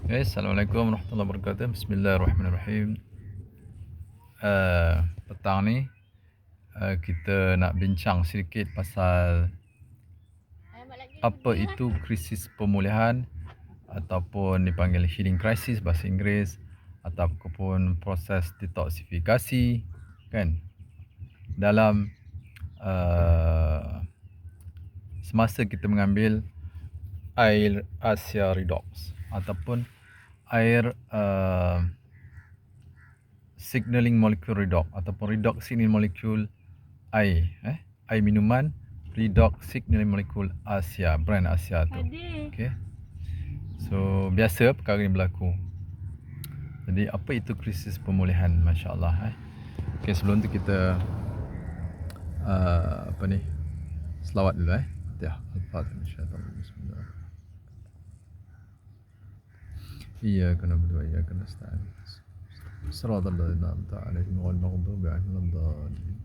Assalamualaikum warahmatullahi wabarakatuh. Bismillahirrahmanirrahim. Petang ni kita nak bincang sedikit pasal apa itu krisis pemulihan ataupun dipanggil healing crisis bahasa Inggeris, ataupun proses detoksifikasi kan, dalam semasa kita mengambil air ASEA Redox ataupun air signaling molecule redox ataupun redox signaling molecule air air minuman redox signaling molecule ASEA, brand ASEA tu. Okey. So biasa perkara ni berlaku. Jadi apa itu krisis pemulihan, masya-Allah Okey, sebelum tu kita selawat dulu Fatihah. Al-Fatihah. Bismillah. Iyyaka na'budu wa iyyaka nasta'in. Shiratal ladzina an'amta 'alaihim ghairil maghdubi 'alaihim waladdallin.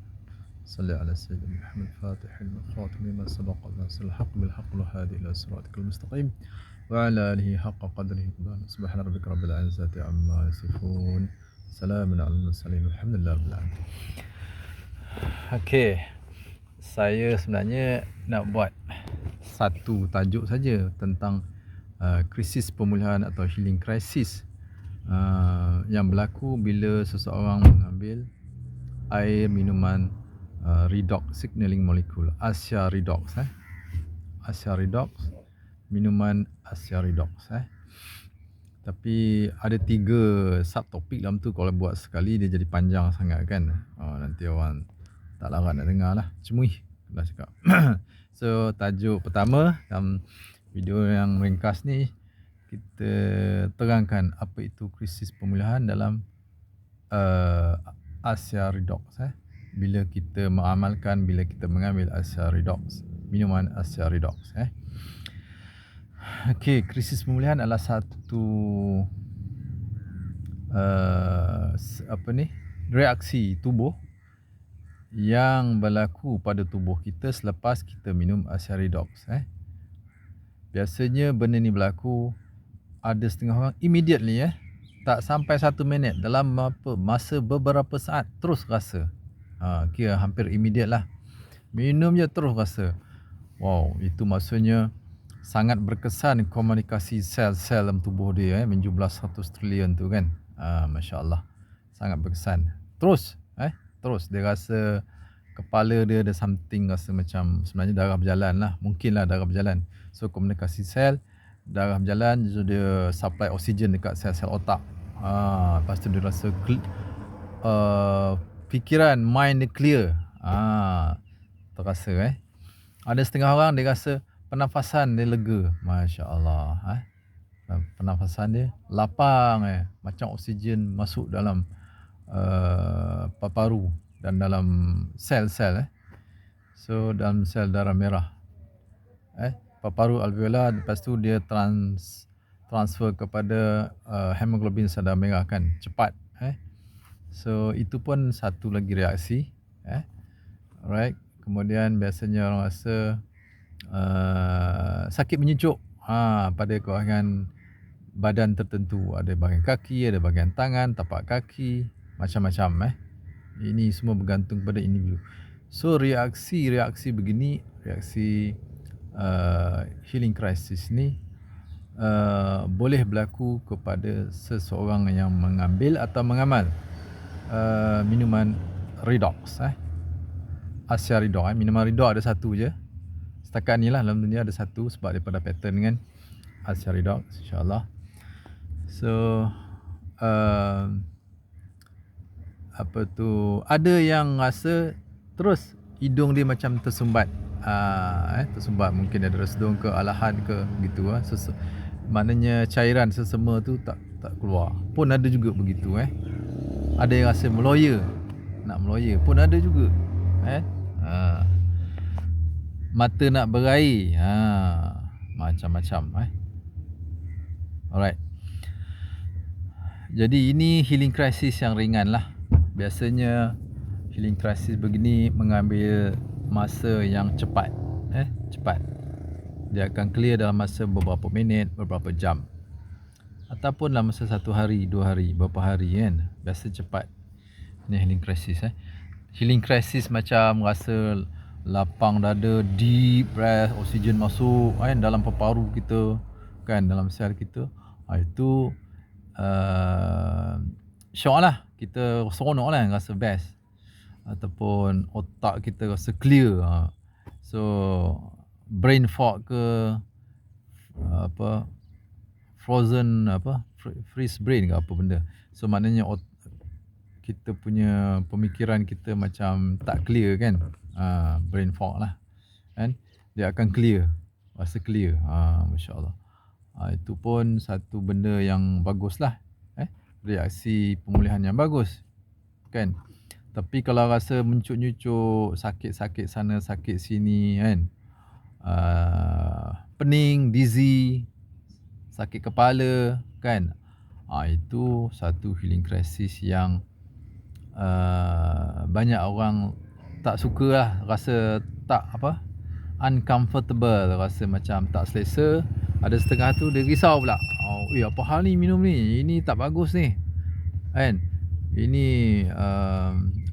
Shalli 'ala sayyidina Muhammad Fatihil khatim lima sabaqa nasrul haqq bil haqq wal hadi ila siratikal mustaqim wa 'ala alihi haqqa qadrihi subhana rabbika rabbil 'izzati 'amma yasifun. Salamun 'alal mursalin walhamdulillahi rabbil alamin. Okey. Saya sebenarnya nak buat satu tajuk saja tentang krisis pemulihan atau healing crisis yang berlaku bila seseorang mengambil air minuman redox signaling molecule ASEA Redox ASEA Redox, minuman ASEA Redox Tapi ada 3 subtopik dalam tu. Kalau buat sekali dia jadi panjang sangat kan. Nanti orang tak larat nak dengar lah, cemui lah cakap. So tajuk pertama dalam video yang ringkas ni, kita terangkan apa itu krisis pemulihan dalam ASEA Redox bila kita mengamalkan, bila kita mengambil ASEA Redox, minuman ASEA Redox Okey, krisis pemulihan adalah satu reaksi tubuh yang berlaku pada tubuh kita selepas kita minum ASEA Redox Biasanya benda ni berlaku, ada setengah orang immediately tak sampai 1 minit, dalam masa beberapa saat terus rasa. Kira hampir immediate lah. Minum je terus rasa. Wow, itu maksudnya sangat berkesan komunikasi sel-sel dalam tubuh dia menjumlah 100 trilion tu kan. Masya-Allah. Sangat berkesan. Terus dia rasa kepala dia ada something, rasa macam sebenarnya darah berjalan lah. Mungkinlah darah berjalan. So komunikasi sel, darah berjalan, so dia supply oksigen dekat sel-sel otak. Lepas tu dia rasa fikiran, mind dia clear. Terasa Ada setengah orang dia rasa pernafasan dia lega. Masya-Allah. Pernafasan dia lapang macam oksigen masuk dalam paru dan dalam sel-sel So dalam sel darah merah paru alveolar, lepas tu dia transfer kepada hemoglobin sel darah merah kan, cepat So itu pun satu lagi reaksi Alright. Kemudian biasanya orang rasa sakit menyejuk pada kawasan badan tertentu. Ada bahagian kaki, ada bahagian tangan, tapak kaki, macam-macam Ini semua bergantung pada individu. So reaksi begini, reaksi healing crisis ni boleh berlaku kepada seseorang yang mengambil atau mengamal minuman redox ASEA Redox minuman redox ada satu je setakat ni lah dalam dunia, ada satu sebab daripada pattern kan, ASEA Redox, insyaAllah. So ada yang rasa terus hidung dia macam tersumbat, tersumbat, mungkin ada resdung ke alahan ke gitu maknanya cairan sesama tu tak keluar, pun ada juga begitu Ada yang rasa nak meloya pun ada juga mata nak berair, macam-macam Alright. Jadi ini healing crisis yang ringan lah. Biasanya healing crisis begini mengambil masa yang cepat cepat. Dia akan clear dalam masa beberapa minit, beberapa jam. ataupun dalam masa 1 hari, 2 hari, berapa hari kan. Biasa cepat ni healing crisis. Healing crisis macam rasa lapang dada, deep breath, oksigen masuk kan dalam paru-paru kita, kan dalam sel kita. Itu syok lah, kita seronok lah, rasa best. Ataupun otak kita rasa clear. So brain fog ke frozen freeze brain ke apa benda. So maknanya kita punya pemikiran kita macam tak clear kan. Brain fog lah kan, dia akan clear, rasa clear. Masya-Allah. Itu pun satu benda yang bagus lah, reaksi pemulihan yang bagus kan. Tapi kalau rasa menyucuk-nyucuk, sakit-sakit sana, sakit sini kan, pening, dizzy, sakit kepala kan, itu satu healing crisis yang banyak orang tak suka lah, rasa tak uncomfortable, rasa macam tak selesa. Ada setengah tu dia risau pula, apa hal ni minum ni, ini tak bagus ni kan, ini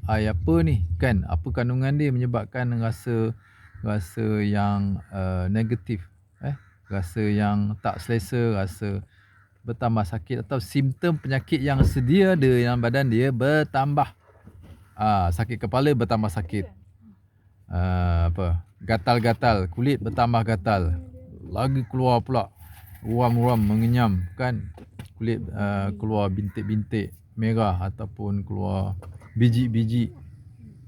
air apa ni kan, apa kandungan dia menyebabkan rasa yang negatif, rasa yang tak selesa, rasa bertambah sakit, atau simptom penyakit yang sedia ada dalam badan dia bertambah. Sakit kepala bertambah sakit, gatal-gatal, kulit bertambah gatal, lagi keluar pula ruam-ruam mengenyam kan, kulit keluar bintik-bintik merah ataupun keluar biji-biji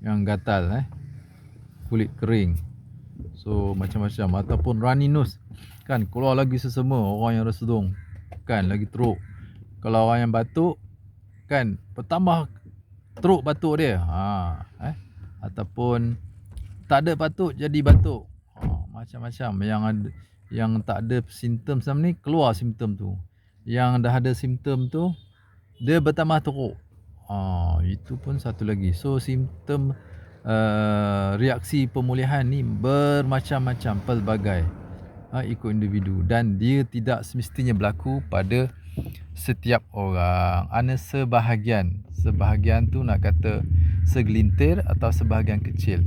yang gatal, kulit kering. So macam-macam, ataupun runny nose kan, keluar lagi sesama, orang yang bersedung kan, lagi teruk. Kalau orang yang batuk kan, bertambah teruk batuk dia. Ataupun tak ada batuk jadi batuk. Macam-macam. Yang tak ada simptom sama ni, keluar simptom tu. Yang dah ada simptom tu, dia bertambah teruk. Itu pun satu lagi. So simptom reaksi pemulihan ni bermacam-macam, pelbagai, ikut individu, dan dia tidak semestinya berlaku pada setiap orang. Sebahagian tu nak kata segelintir atau sebahagian kecil.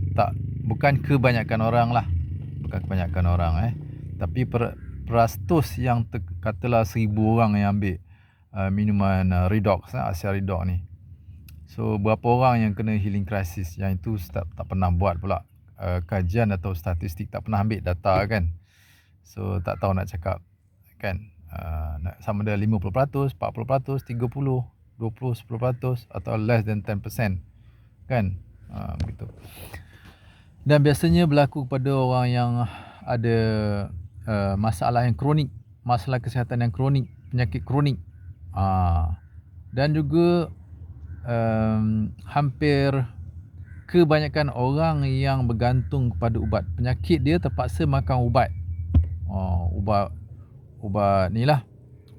Bukan kebanyakan orang lah. Bukan kebanyakan orang tapi perastus yang katalah 1000 orang yang ambil minuman redox, Asia Redox ni. So berapa orang yang kena healing crisis, yang itu tak pernah buat pula kajian atau statistik, tak pernah ambil data kan. So tak tahu nak cakap kan, sama ada 50%, 40%, 30%, 20%, 10% atau less than 10% kan, begitu. Dan biasanya berlaku kepada orang yang ada masalah yang kronik, masalah kesihatan yang kronik, penyakit kronik. Dan juga hampir kebanyakan orang yang bergantung kepada ubat. Penyakit dia terpaksa makan ubat. Ubat ni lah,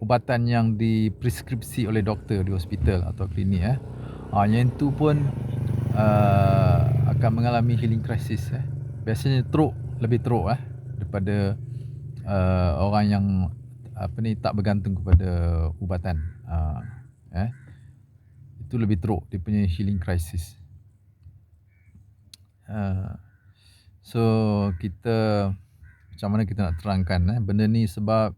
ubatan yang dipreskripsi oleh doktor di hospital atau klinik. Yang itu pun akan mengalami healing crisis. Biasanya lebih teruk daripada orang yang tak bergantung kepada ubatan. Itu lebih teruk dia punya healing crisis. So kita, macam mana kita nak terangkan benda ni, sebab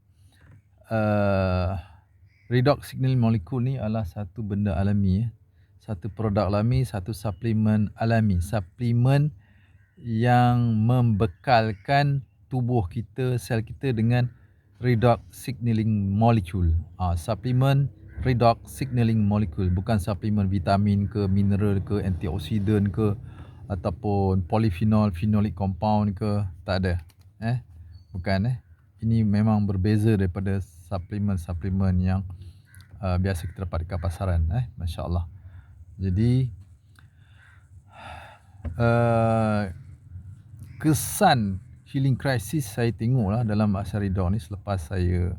redox signaling molecule ni adalah satu benda alami, satu produk alami, satu suplemen alami, suplemen yang membekalkan tubuh kita, sel kita dengan redox signaling molecule. Suplemen redox signaling molecule, bukan suplemen vitamin ke, mineral ke, antioksidan ke, ataupun polyphenol, phenolic compound ke, tak ada. Bukan. Ini memang berbeza daripada suplemen-suplemen yang biasa kita dapat dekat pasaran. Masya-Allah. Jadi kesan healing crisis saya tengoklah dalam Asia Redox ni selepas saya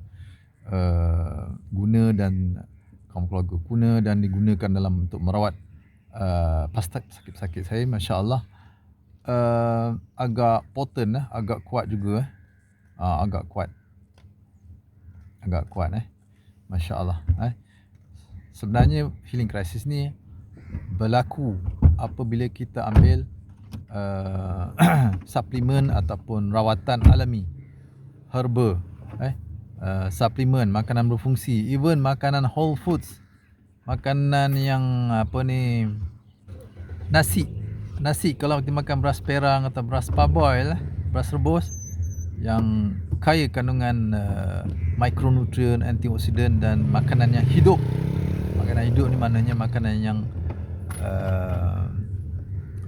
guna dan kaum keluarga guna dan digunakan dalam untuk merawat sakit-sakit saya, masya-Allah, agak potent, agak kuat juga, agak kuat. Masya Allah. Sebenarnya healing crisis ni berlaku apabila kita ambil suplemen ataupun rawatan alami, herba, suplemen, makanan berfungsi, even makanan whole foods, makanan yang nasi kalau kita makan beras perang atau beras parboil, beras rebus yang kaya kandungan mikronutrien, antioksidan dan makanan yang hidup. Makanan hidup ni maknanya makanan yang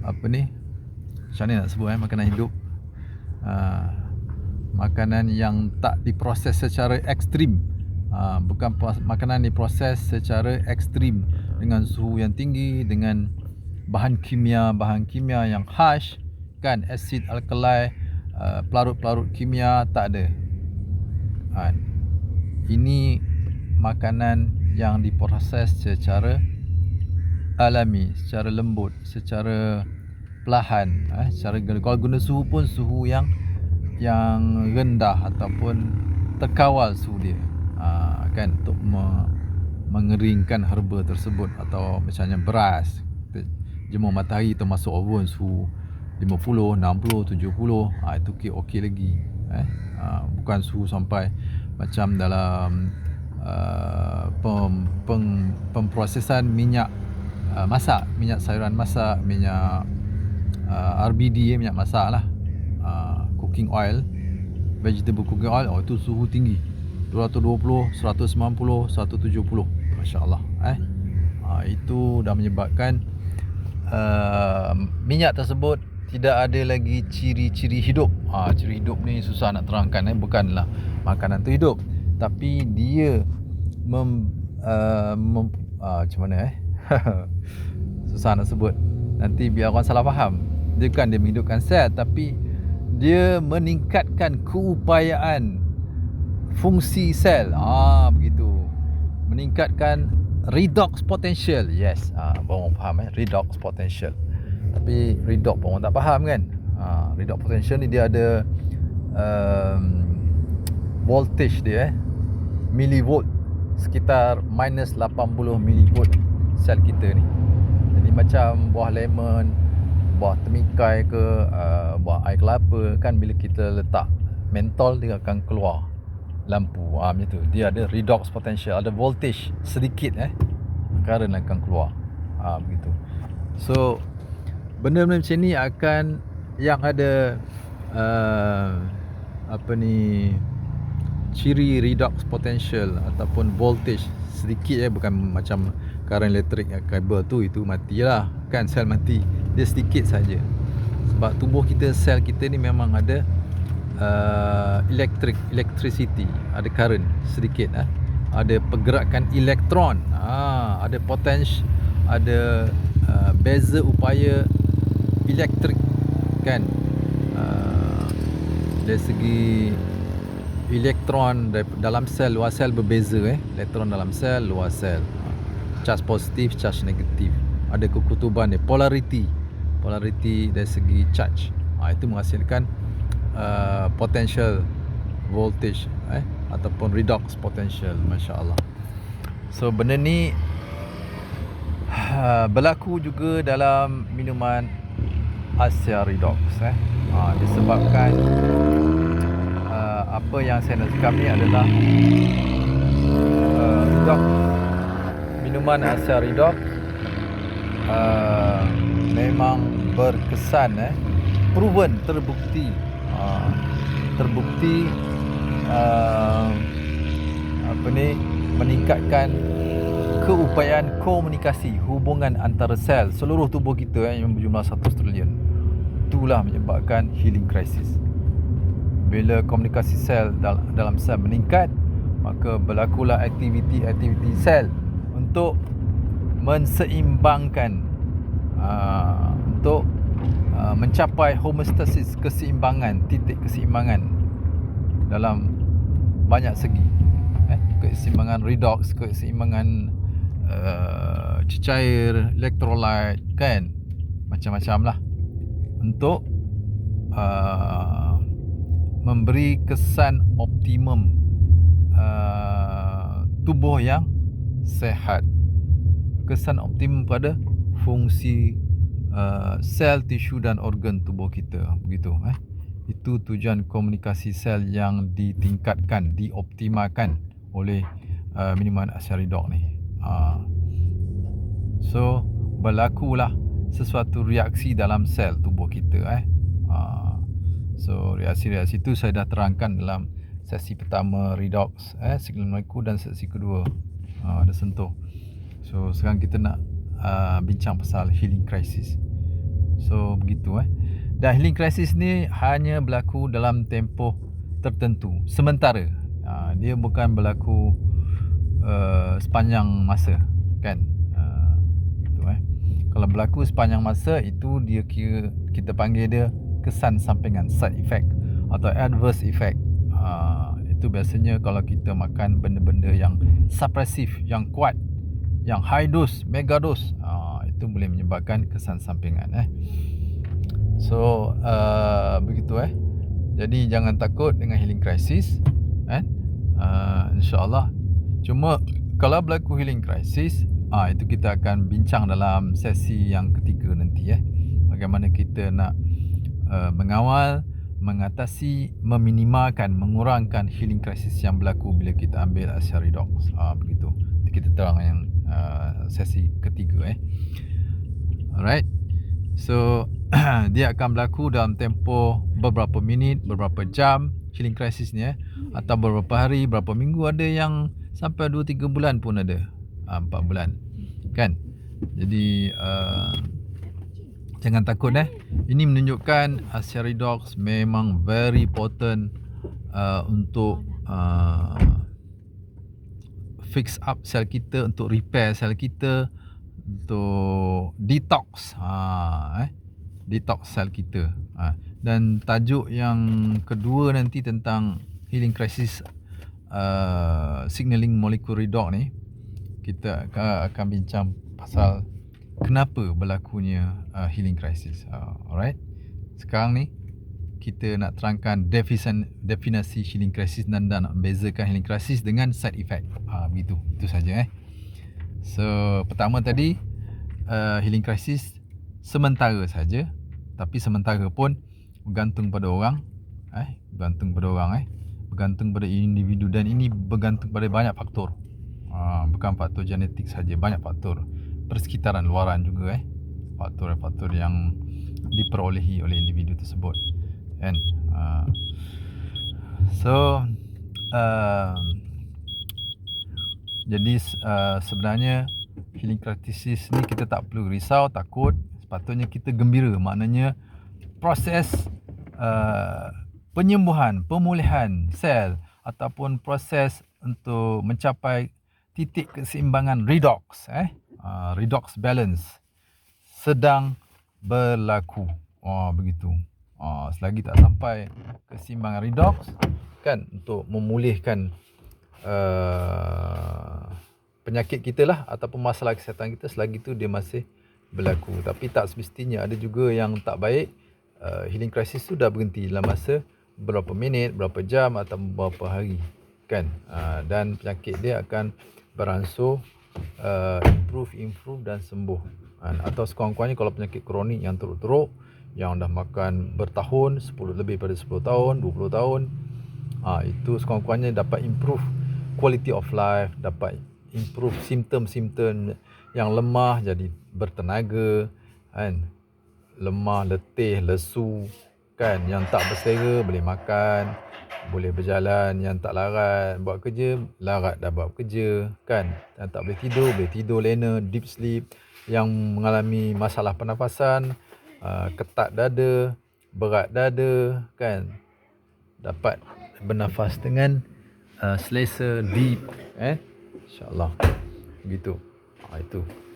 macam ni nak sebut makanan hidup, makanan yang tak diproses secara ekstrim, bukan makanan diproses secara ekstrim dengan suhu yang tinggi, dengan bahan kimia yang harsh kan, asid alkali, pelarut-pelarut kimia, tak ada. Ini makanan yang diproses secara alami, secara lembut, secara perlahan, secara kalau guna suhu pun suhu yang rendah ataupun terkawal suhu dia, kan, untuk mengeringkan herba tersebut. Atau misalnya beras, kita jemur matahari atau masuk oven suhu 50, 60, 70, itu okey lagi, bukan suhu sampai macam dalam pemprosesan minyak masak, minyak sayuran masak, minyak RBD, minyak masak lah, cooking oil, vegetable cooking oil, itu suhu tinggi 220, 190, 170, Masya Allah. Itu dah menyebabkan minyak tersebut tidak ada lagi ciri-ciri hidup. Ciri hidup ni susah nak terangkan, bukanlah makanan tu hidup, tapi dia macam mana susah nak sebut, nanti biar orang salah faham. Dia bukan dia menghidupkan sel, tapi dia meningkatkan keupayaan fungsi sel, begitu. Meningkatkan redox potential. Yes, orang faham redox potential. Tapi redox pun orang tak faham kan. Redox potential ni dia ada voltage dia, millivolt, sekitar minus 80 millivolt sel kita ni. Jadi macam buah lemon, buah temikai ke, buah air kelapa kan, bila kita letak mentol dia akan keluar lampu, macam tu. Dia ada redox potential, ada voltage sedikit, current akan keluar, begitu. So benda-benda macam ni akan yang ada ciri redox potential ataupun voltage sedikit, bukan macam current elektrik kabel tu, itu matilah kan, sel mati. Dia sedikit saja, sebab tubuh kita, sel kita ni memang ada electricity, ada current sedikit, ada pergerakan elektron, ada potential, ada beza upaya elektrik kan, dari segi elektron dalam sel, luar sel berbeza, elektron dalam sel, luar sel, charge positif, charge negatif, ada kekutuban dia, polarity dari segi charge, itu menghasilkan potential voltage, ataupun redox potential. Masya Allah. So benda ni berlaku juga dalam minuman Asia Redox, disebabkan apa yang saya nak cakap ni adalah redox, minuman Asia Redox memang berkesan, proven, terbukti meningkatkan keupayaan komunikasi, hubungan antara sel seluruh tubuh kita yang berjumlah 1 trilion. Itulah menyebabkan healing crisis. Bila komunikasi sel dalam sel meningkat, maka berlakulah aktiviti sel untuk menseimbangkan, untuk mencapai homeostasis, keseimbangan, titik keseimbangan dalam banyak segi, keseimbangan redox, keseimbangan cecair, elektrolit kan, macam-macam lah, untuk memberi kesan optimum tubuh yang sehat. Kesan optimum pada fungsi sel, tisu dan organ tubuh kita. Begitu. Itu tujuan komunikasi sel yang ditingkatkan, dioptimalkan oleh minuman Asharidok ni. So, berlakulah sesuatu reaksi dalam sel tubuh kita. So, reaksi-reaksi itu saya dah terangkan dalam sesi pertama redox, signal molekul, dan sesi kedua ada sentuh. So, sekarang kita nak bincang pasal healing crisis. So, begitu. Dan healing crisis ni hanya berlaku dalam tempoh tertentu, sementara. Dia bukan berlaku sepanjang masa, kan? Gitu. Kalau berlaku sepanjang masa, itu dia kira, kita panggil dia kesan sampingan, side effect atau adverse effect. Itu biasanya kalau kita makan benda-benda yang suppressif, yang kuat, yang high dose, mega dose, itu boleh menyebabkan kesan sampingan. So, begitu. Jadi jangan takut dengan healing crisis. InsyaAllah. Cuma kalau berlaku healing crisis, itu kita akan bincang dalam sesi yang ketiga nanti. Bagaimana kita nak mengawal, mengatasi, meminimalkan, mengurangkan healing crisis yang berlaku bila kita ambil Asharidok. Begitu. Kita terang yang sesi ketiga. Alright. So, dia akan berlaku dalam tempoh beberapa minit, beberapa jam, healing crisis ni. Atau beberapa hari, beberapa minggu, ada yang sampai 2-3 bulan pun ada. 4 bulan. Kan? Jadi, jangan takut. Ini menunjukkan Asharidok memang very potent untuk fix up sel kita, untuk repair sel kita, untuk detox detox sel kita. Dan tajuk yang kedua nanti tentang healing crisis, signaling molecule redox ni, kita akan bincang pasal kenapa berlakunya healing crisis. Alright. Sekarang ni kita nak terangkan definisi healing crisis dan nak membezakan healing crisis dengan side effect. Begitu. Itu saja. So, pertama tadi, healing crisis sementara saja, tapi sementara pun bergantung pada orang. Bergantung pada orang. Bergantung pada individu, dan ini bergantung pada banyak faktor. Bukan faktor genetik saja, banyak faktor persekitaran luaran juga. Faktor-faktor yang diperolehi oleh individu tersebut. Kan? So, jadi sebenarnya healing crisis ni kita tak perlu risau, takut. Sepatutnya kita gembira. Maknanya proses penyembuhan, pemulihan sel ataupun proses untuk mencapai titik keseimbangan redox, redox balance sedang berlaku. Begitu. Selagi tak sampai keseimbangan redox, kan, untuk memulihkan penyakit kita lah, ataupun masalah kesihatan kita, selagi tu dia masih berlaku. Tapi tak semestinya. Ada juga yang tak baik. Healing crisis tu dah berhenti dalam masa berapa minit, berapa jam atau berapa hari, kan. Dan penyakit dia akan beransur improve dan sembuh. Atau sekurang-kurangnya kalau penyakit kronik yang teruk-teruk, yang dah makan bertahun, lebih pada 10 tahun, 20 tahun, itu sekurang-kurangnya dapat improve quality of life, dapat improve simptom-simptom yang lemah jadi bertenaga, kan. Lemah, letih, lesu, kan. Yang tak berselera boleh makan, boleh berjalan. Yang tak larat buat kerja, larat dah buat kerja, kan. Yang tak boleh tidur lena, deep sleep. Yang mengalami masalah pernafasan, ketat dada, berat dada, kan, dapat bernafas dengan selesa, deep. InsyaAllah. Begitu.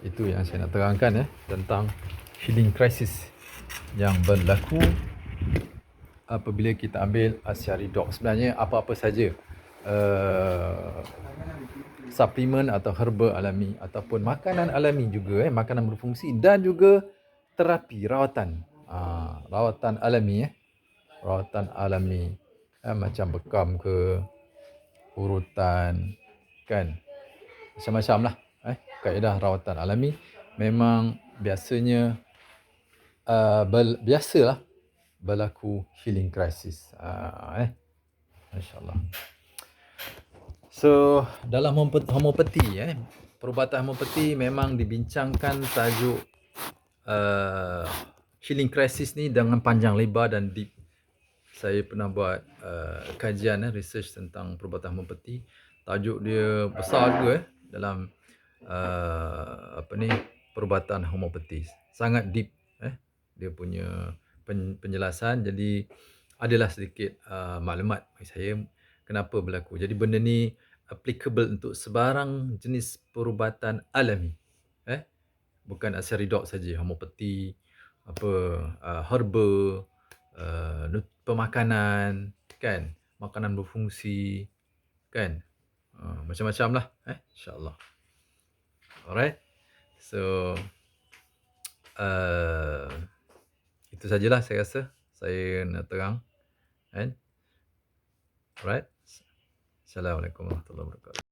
Itu yang saya nak terangkan tentang healing crisis yang berlaku apabila kita ambil Asharidok. Sebenarnya apa-apa saja suplemen atau herba alami ataupun makanan alami juga, makanan berfungsi, dan juga terapi, rawatan alami, rawatan alami, macam bekam ke, urutan, kan, macam-macam lah. Kaedah rawatan alami memang biasanya biasalah berlaku healing crisis. InsyaAllah. So, dalam homopati, perubatan homopati memang dibincangkan tajuk healing crisis ni dengan panjang lebar dan deep. Saya pernah buat kajian research tentang perubatan homopati. Tajuk dia besar juga dalam perubatan homopati. Sangat deep dia punya penjelasan. Jadi adalah sedikit maklumat bagi saya kenapa berlaku. Jadi benda ni applicable untuk sebarang jenis perubatan alami. Bukan Aseridok saja, homopati, herba, pemakanan, kan, makanan berfungsi, kan, macam-macam lah, insyaAllah. Alright, so itu sajalah saya rasa saya nak terang, kan. Alright, Assalamualaikum warahmatullahi wabarakatuh.